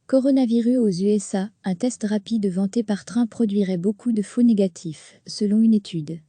Coronavirus aux USA, un test rapide vanté par train produirait beaucoup de faux négatifs, selon une étude.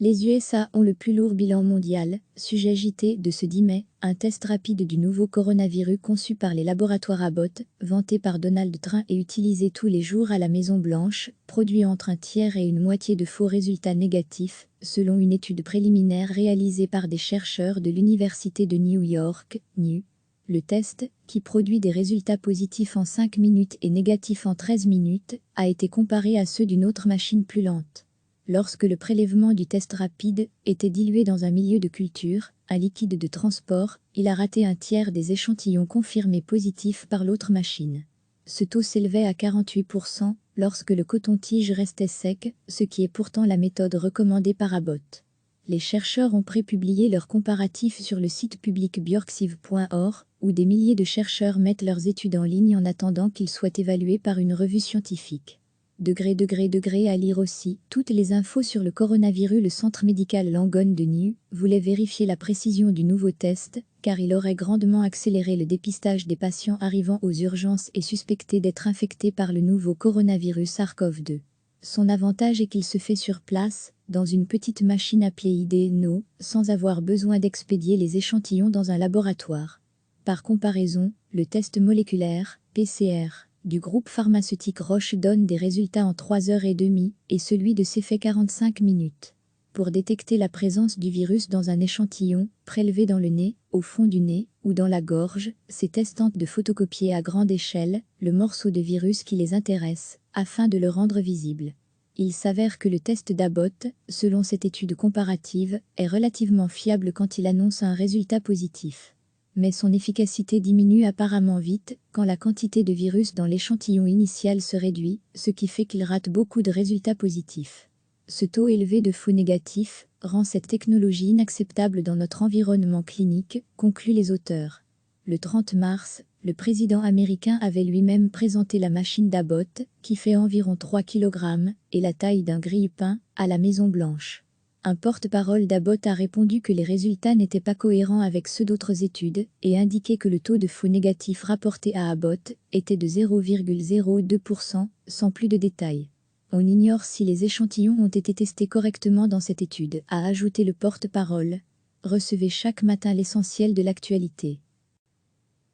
Les USA ont le plus lourd bilan mondial, sujet JT de ce 10 mai, un test rapide du nouveau coronavirus conçu par les laboratoires Abbott, vanté par Donald Trump et utilisé tous les jours à la Maison-Blanche, produit entre un tiers et une moitié de faux résultats négatifs, selon une étude préliminaire réalisée par des chercheurs de l'Université de New York, NU. Le test, qui produit des résultats positifs en 5 minutes et négatifs en 13 minutes, a été comparé à ceux d'une autre machine plus lente. Lorsque le prélèvement du test rapide était dilué dans un milieu de culture, un liquide de transport, il a raté un tiers des échantillons confirmés positifs par l'autre machine. Ce taux s'élevait à 48% lorsque le coton-tige restait sec, ce qui est pourtant la méthode recommandée par Abbott. Les chercheurs ont prépublié leurs comparatifs sur le site public bjorksiv.org, où des milliers de chercheurs mettent leurs études en ligne en attendant qu'ils soient évalués par une revue scientifique. À lire aussi. Toutes les infos sur le coronavirus. Le centre médical Langone de Niue voulait vérifier la précision du nouveau test, car il aurait grandement accéléré le dépistage des patients arrivant aux urgences et suspectés d'être infectés par le nouveau coronavirus SARS-CoV-2. Son avantage est qu'il se fait sur place, dans une petite machine appelée ID-No, sans avoir besoin d'expédier les échantillons dans un laboratoire. Par comparaison, le test moléculaire, PCR, du groupe pharmaceutique Roche donne des résultats en 3h30 et celui de s'est fait 45 minutes. Pour détecter la présence du virus dans un échantillon, prélevé dans le nez, au fond du nez ou dans la gorge, ces tests tentent de photocopier à grande échelle le morceau de virus qui les intéresse, afin de le rendre visible. Il s'avère que le test d'Abbott, selon cette étude comparative, est relativement fiable quand il annonce un résultat positif. Mais son efficacité diminue apparemment vite quand la quantité de virus dans l'échantillon initial se réduit, ce qui fait qu'il rate beaucoup de résultats positifs. Ce taux élevé de faux négatifs rend cette technologie inacceptable dans notre environnement clinique, concluent les auteurs. Le 30 mars, le président américain avait lui-même présenté la machine d'Abbott, qui fait environ 3 kg et la taille d'un grille-pain, à la Maison-Blanche. Un porte-parole d'Abbott a répondu que les résultats n'étaient pas cohérents avec ceux d'autres études et indiqué que le taux de faux négatifs rapporté à Abbott était de 0,02%, sans plus de détails. On ignore si les échantillons ont été testés correctement dans cette étude, a ajouté le porte-parole. Recevez chaque matin l'essentiel de l'actualité.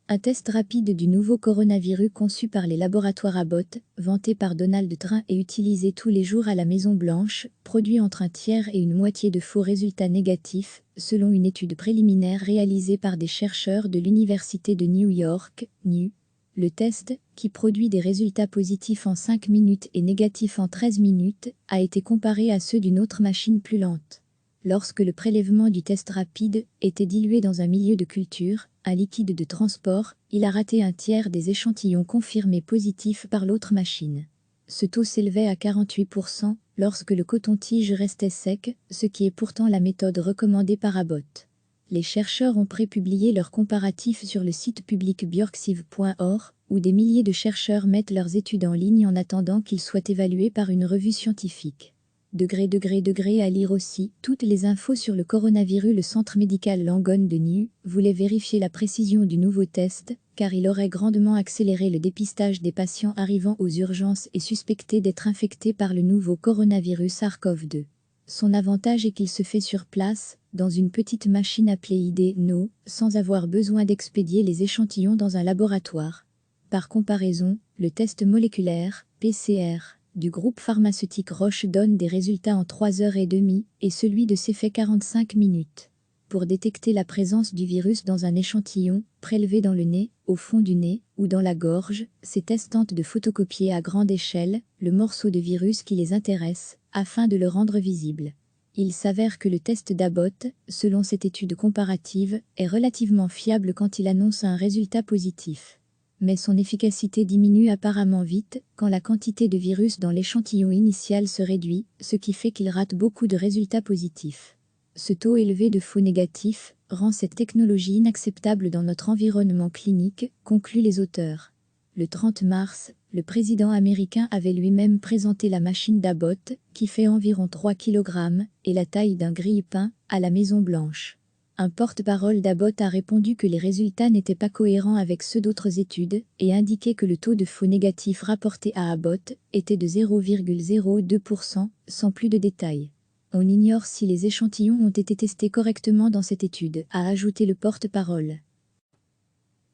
Un test rapide du nouveau coronavirus conçu par les laboratoires Abbott, vanté par Donald Trump et utilisé tous les jours à la Maison-Blanche, produit entre un tiers et une moitié de faux résultats négatifs, selon une étude préliminaire réalisée par des chercheurs de l'Université de New York, NU. Le test, qui produit des résultats positifs en 5 minutes et négatifs en 13 minutes, a été comparé à ceux d'une autre machine plus lente. Lorsque le prélèvement du test rapide était dilué dans un milieu de culture, un liquide de transport, il a raté un tiers des échantillons confirmés positifs par l'autre machine. Ce taux s'élevait à 48% lorsque le coton-tige restait sec, ce qui est pourtant la méthode recommandée par Abbott. Les chercheurs ont prépublié leurs comparatifs sur le site public bjorksiv.org, où des milliers de chercheurs mettent leurs études en ligne en attendant qu'ils soient évalués par une revue scientifique. À lire aussi. Toutes les infos sur le coronavirus. Le centre médical Langone de Niue voulait vérifier la précision du nouveau test, car il aurait grandement accéléré le dépistage des patients arrivant aux urgences et suspectés d'être infectés par le nouveau coronavirus SARS-CoV-2. Son avantage est qu'il se fait sur place, dans une petite machine appelée ID-No, sans avoir besoin d'expédier les échantillons dans un laboratoire. Par comparaison, le test moléculaire, PCR, du groupe pharmaceutique Roche donne des résultats en 3h30 et celui de s'est fait 45 minutes. Pour détecter la présence du virus dans un échantillon, prélevé dans le nez, au fond du nez ou dans la gorge, ces tests tentent de photocopier à grande échelle le morceau de virus qui les intéresse, afin de le rendre visible. Il s'avère que le test d'Abbott, selon cette étude comparative, est relativement fiable quand il annonce un résultat positif. Mais son efficacité diminue apparemment vite quand la quantité de virus dans l'échantillon initial se réduit, ce qui fait qu'il rate beaucoup de résultats positifs. Ce taux élevé de faux négatifs rend cette technologie inacceptable dans notre environnement clinique, concluent les auteurs. Le 30 mars, le président américain avait lui-même présenté la machine d'Abbott, qui fait environ 3 kg et la taille d'un grille-pain, à la Maison-Blanche. Un porte-parole d'Abbott a répondu que les résultats n'étaient pas cohérents avec ceux d'autres études et indiqué que le taux de faux négatifs rapporté à Abbott était de 0,02%, sans plus de détails. On ignore si les échantillons ont été testés correctement dans cette étude, a ajouté le porte-parole.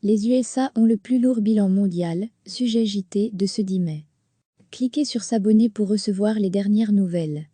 Les USA ont le plus lourd bilan mondial, sujet JT de ce 10 mai. Cliquez sur s'abonner pour recevoir les dernières nouvelles.